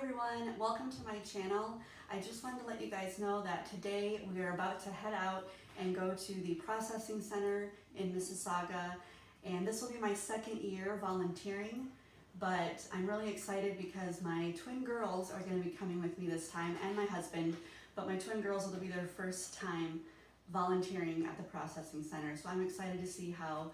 everyone, welcome to my channel. I just wanted to let you guys know that today we are about to head out and go to the processing center in Mississauga, and this will be my second year volunteering, but I'm really excited because my twin girls are going to be coming with me this time, and my husband, but my twin girls will be their first time volunteering at the processing center, so I'm excited to see how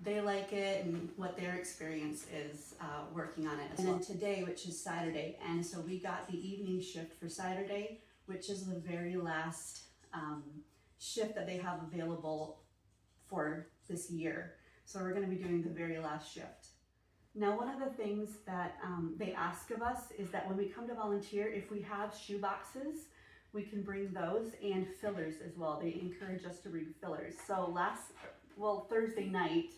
they like it and what their experience is working on it. And then today, which is Saturday, and so we got the evening shift for Saturday, which is the very last shift that they have available for this year. So we're going to be doing the very last shift. Now, one of the things that they ask of us is that when we come to volunteer, if we have shoe boxes, we can bring those and fillers as well. They encourage us to bring fillers. So Thursday night,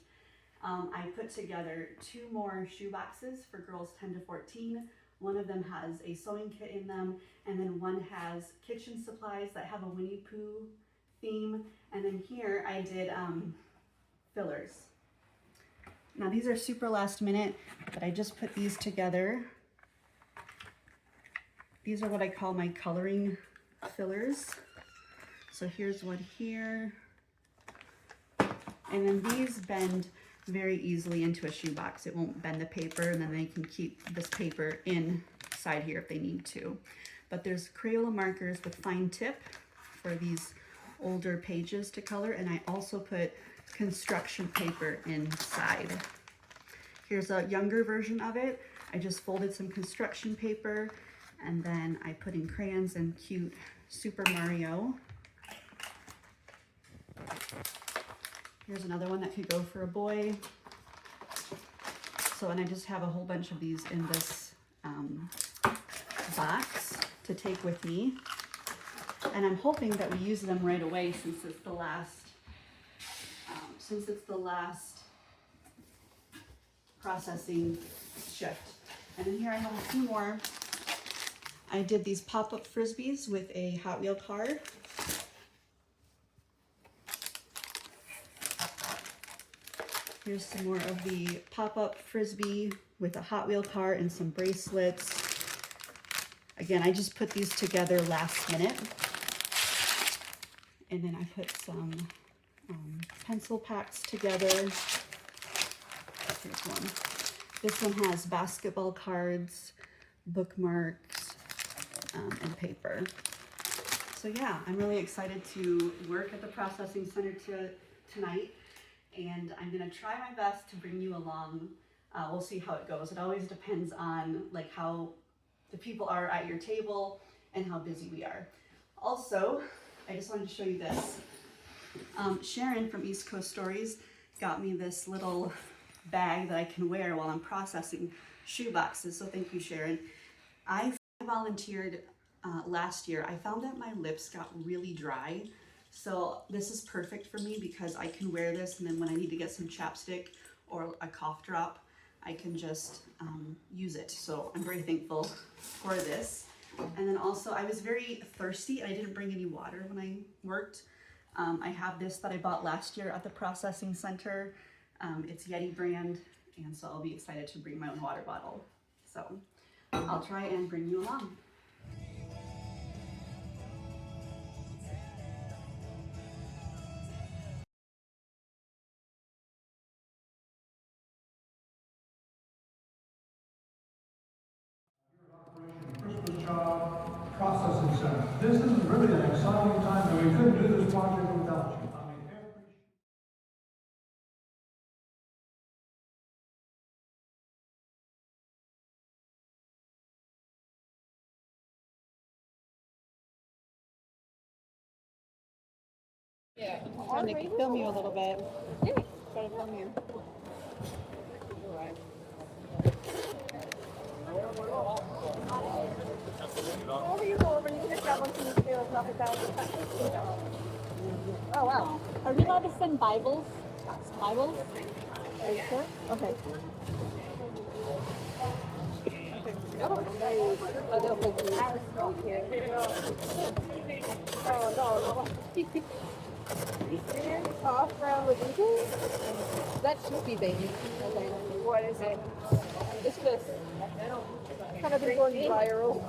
I put together 2 more shoe boxes for girls 10 to 14. One of them has a sewing kit in them, and then one has kitchen supplies that have a Winnie Pooh theme. And then here I did fillers. Now these are super last minute, but I just put these together. These are what I call my coloring fillers. So here's one here. And then these bend very easily into a shoebox. It won't bend the paper, and then they can keep this paper inside here if they need to. But there's Crayola markers with fine tip for these older pages to color, and I also put construction paper inside. Here's a younger version of it. I just folded some construction paper, and then I put in crayons and cute Super Mario. Here's another one that could go for a boy. And I just have a whole bunch of these in this box to take with me. And I'm hoping that we use them right away since it's the last processing shift. And then here I have a few more. I did these pop-up frisbees with a Hot Wheel car. Here's some more of the pop-up frisbee with a Hot Wheel car and some bracelets. Again, I just put these together last minute. And then I put some pencil packs together. Here's one. This one has basketball cards, bookmarks, and paper. So yeah, I'm really excited to work at the processing center tonight. And I'm gonna try my best to bring you along. We'll see how it goes. It always depends on like how the people are at your table and how busy we are. Also, I just wanted to show you this. Sharon from East Coast Stories got me this little bag that I can wear while I'm processing shoe boxes. So thank you, Sharon. I volunteered last year. I found that my lips got really dry. So this is perfect for me because I can wear this, and then when I need to get some chapstick or a cough drop, I can just use it. So I'm very thankful for this. And then also I was very thirsty. I didn't bring any water when I worked. I have this that I bought last year at the processing center. It's Yeti brand, and so I'll be excited to bring my own water bottle. So I'll try and bring you along. Processing center. This is really an exciting time, and we couldn't do this project without you. Yeah, I'm trying to film you a little bit. Yeah, try to film you. Over you go over, you can just grab one from the scale, drop it down. Oh wow. Are we allowed to send Bibles? Bibles? Are you sure? Okay. Oh no. Off from the Eagles? That should be baby. Okay. What is it? It's just kind of been going viral.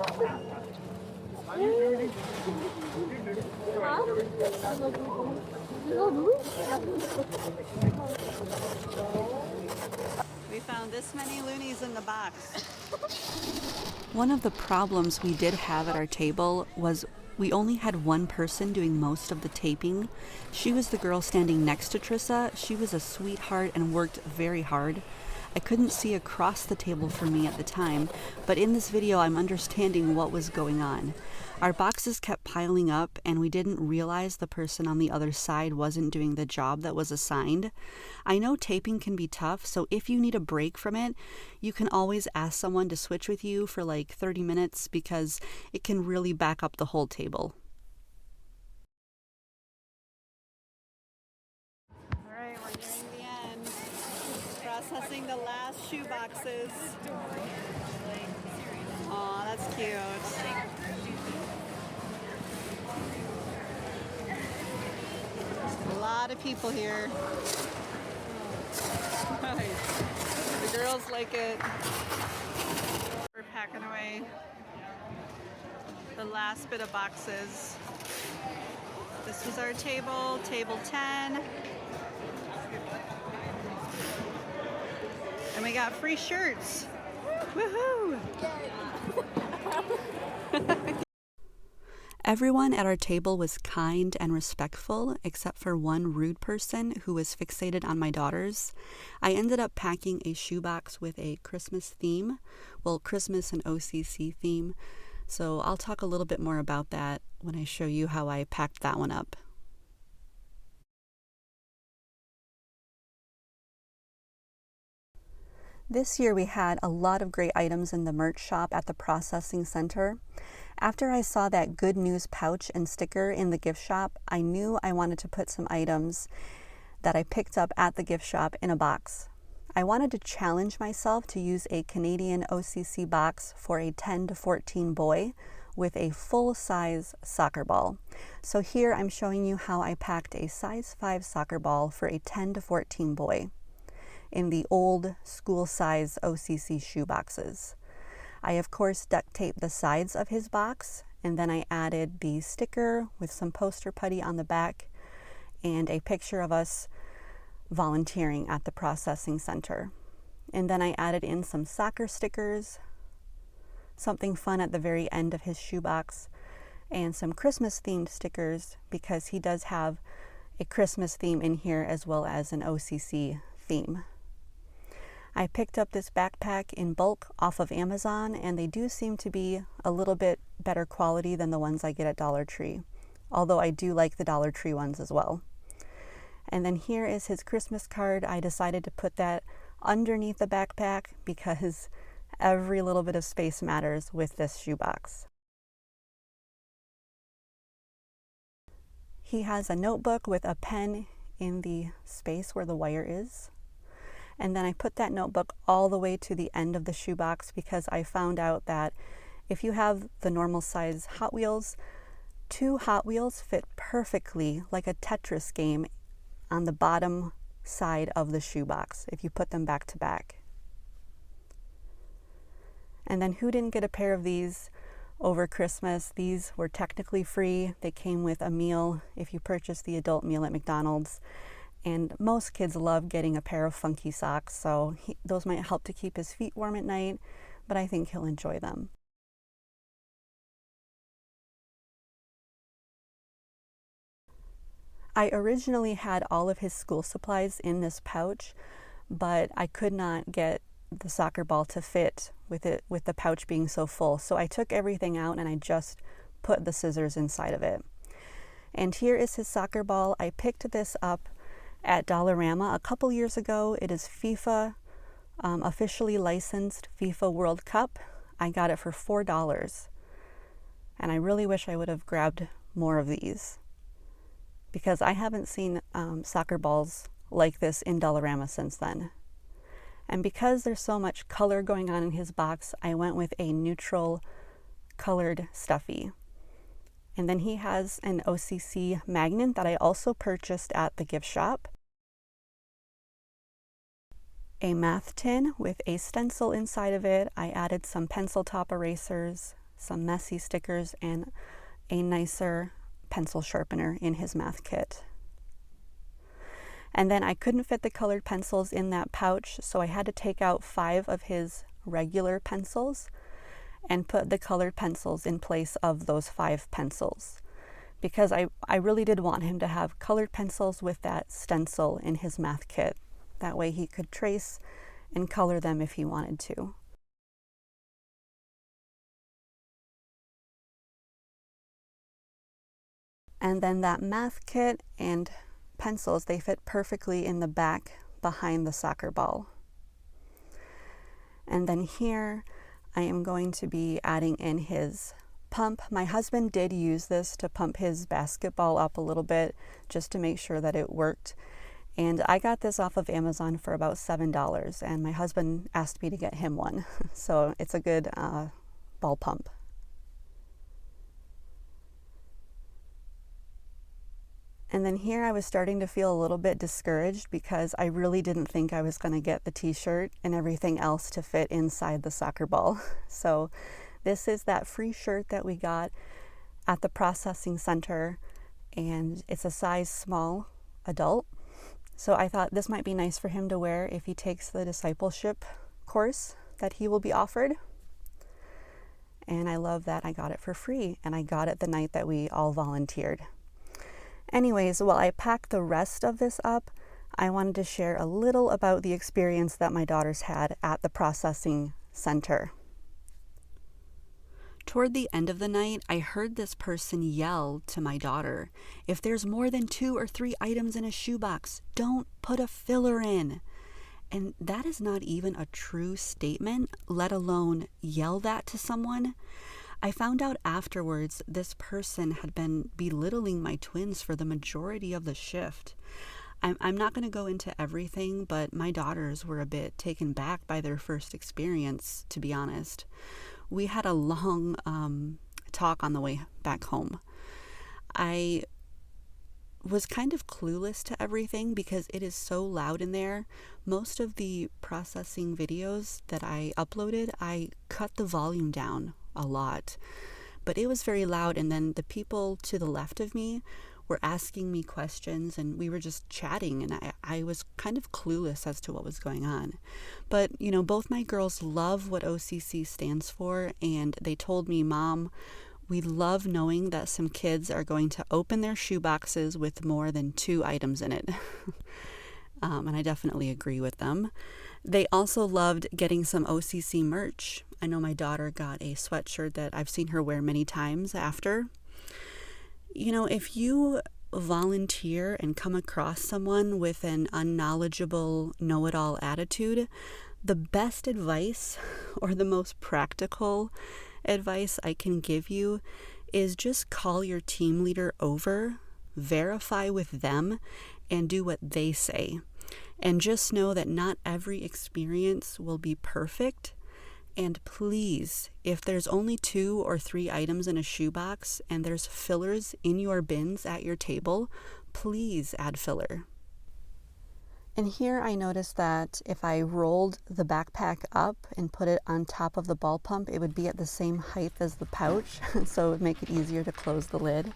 We found this many loonies in the box. One of the problems we did have at our table was we only had one person doing most of the taping. She was the girl standing next to Trissa. She was a sweetheart and worked very hard. I couldn't see across the table from me at the time, but in this video I'm understanding what was going on. Our boxes kept piling up and we didn't realize the person on the other side wasn't doing the job that was assigned. I know taping can be tough, so if you need a break from it, you can always ask someone to switch with you for like 30 minutes because it can really back up the whole table. All right, we're nearing the end. Processing the last shoe boxes. Aw, that's cute. A lot of people here. Nice. The girls like it. We're packing away the last bit of boxes. This was our table, table 10. And we got free shirts. Woohoo! Everyone at our table was kind and respectful, except for one rude person who was fixated on my daughters. I ended up packing a shoebox with a Christmas theme, well, Christmas and OCC theme. So I'll talk a little bit more about that when I show you how I packed that one up. This year we had a lot of great items in the merch shop at the processing center. After I saw that good news pouch and sticker in the gift shop, I knew I wanted to put some items that I picked up at the gift shop in a box. I wanted to challenge myself to use a Canadian OCC box for a 10 to 14 boy with a full-size soccer ball. So here I'm showing you how I packed a size 5 soccer ball for a 10 to 14 boy in the old school size OCC shoe boxes. I of course duct taped the sides of his box, and then I added the sticker with some poster putty on the back and a picture of us volunteering at the processing center. And then I added in some soccer stickers, something fun at the very end of his shoebox, and some Christmas themed stickers because he does have a Christmas theme in here as well as an OCC theme. I picked up this backpack in bulk off of Amazon, and they do seem to be a little bit better quality than the ones I get at Dollar Tree, although I do like the Dollar Tree ones as well. And then here is his Christmas card. I decided to put that underneath the backpack because every little bit of space matters with this shoebox. He has a notebook with a pen in the space where the wire is. And then I put that notebook all the way to the end of the shoebox because I found out that if you have the normal size Hot Wheels, 2 Hot Wheels fit perfectly like a Tetris game on the bottom side of the shoebox if you put them back to back. And then who didn't get a pair of these over Christmas? These were technically free. They came with a meal if you purchase the adult meal at McDonald's. And most kids love getting a pair of funky socks, so those might help to keep his feet warm at night, but I think he'll enjoy them. I originally had all of his school supplies in this pouch, but I could not get the soccer ball to fit with the pouch being so full. So I took everything out and I just put the scissors inside of it. And here is his soccer ball. I picked this up at Dollarama a couple years ago. It is FIFA, officially licensed FIFA World Cup. I got it for $4. And I really wish I would have grabbed more of these because I haven't seen soccer balls like this in Dollarama since then. And because there's so much color going on in his box, I went with a neutral colored stuffy. And then he has an OCC magnet that I also purchased at the gift shop. a math tin with a stencil inside of it. I added some pencil top erasers, some messy stickers, and a nicer pencil sharpener in his math kit. And then I couldn't fit the colored pencils in that pouch, so I had to take out 5 of his regular pencils and put the colored pencils in place of those 5 pencils, because I really did want him to have colored pencils with that stencil in his math kit. That way he could trace and color them if he wanted to. And then that math kit and pencils, they fit perfectly in the back behind the soccer ball. And then here I am going to be adding in his pump. My husband did use this to pump his basketball up a little bit just to make sure that it worked. And I got this off of Amazon for about $7, and my husband asked me to get him one. So it's a good ball pump. And then here I was starting to feel a little bit discouraged because I really didn't think I was going to get the t-shirt and everything else to fit inside the soccer ball. So this is that free shirt that we got at the processing center, and it's a size small adult. So I thought this might be nice for him to wear if he takes the discipleship course that he will be offered. And I love that I got it for free, and I got it the night that we all volunteered. Anyways, while I pack the rest of this up, I wanted to share a little about the experience that my daughters had at the processing center. Toward the end of the night, I heard this person yell to my daughter, "If there's more than 2 or 3 items in a shoebox, don't put a filler in." And that is not even a true statement, let alone yell that to someone. I found out afterwards this person had been belittling my twins for the majority of the shift. I'm not going to go into everything, but my daughters were a bit taken back by their first experience, to be honest. We had a long talk on the way back home. I was kind of clueless to everything because it is so loud in there. Most of the processing videos that I uploaded, I cut the volume down a lot, but it was very loud. And then the people to the left of me were asking me questions, and we were just chatting, and I was kind of clueless as to what was going on. But you know, both my girls love what OCC stands for, and they told me, "Mom, we love knowing that some kids are going to open their shoe boxes with more than 2 items in it." And I definitely agree with them. They also loved getting some OCC merch. I know my daughter got a sweatshirt that I've seen her wear many times after. You know, if you volunteer and come across someone with an unknowledgeable, know-it-all attitude, the best advice, or the most practical advice I can give you, is just call your team leader over, verify with them, and do what they say. And just know that not every experience will be perfect. And please, if there's only 2 or 3 items in a shoebox and there's fillers in your bins at your table, please add filler. And here I noticed that if I rolled the backpack up and put it on top of the ball pump, it would be at the same height as the pouch, so it would make it easier to close the lid.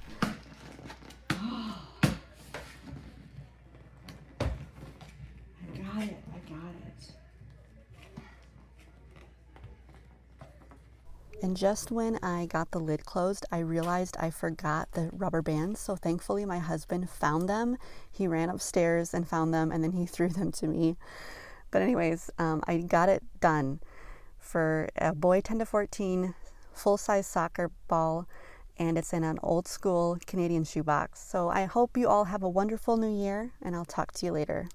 I got it. And just when I got the lid closed, I realized I forgot the rubber bands. So thankfully my husband found them. He ran upstairs and found them, and then he threw them to me. But anyways, I got it done for a boy 10 to 14 full-size soccer ball, and it's in an old school Canadian shoebox. So I hope you all have a wonderful new year, and I'll talk to you later.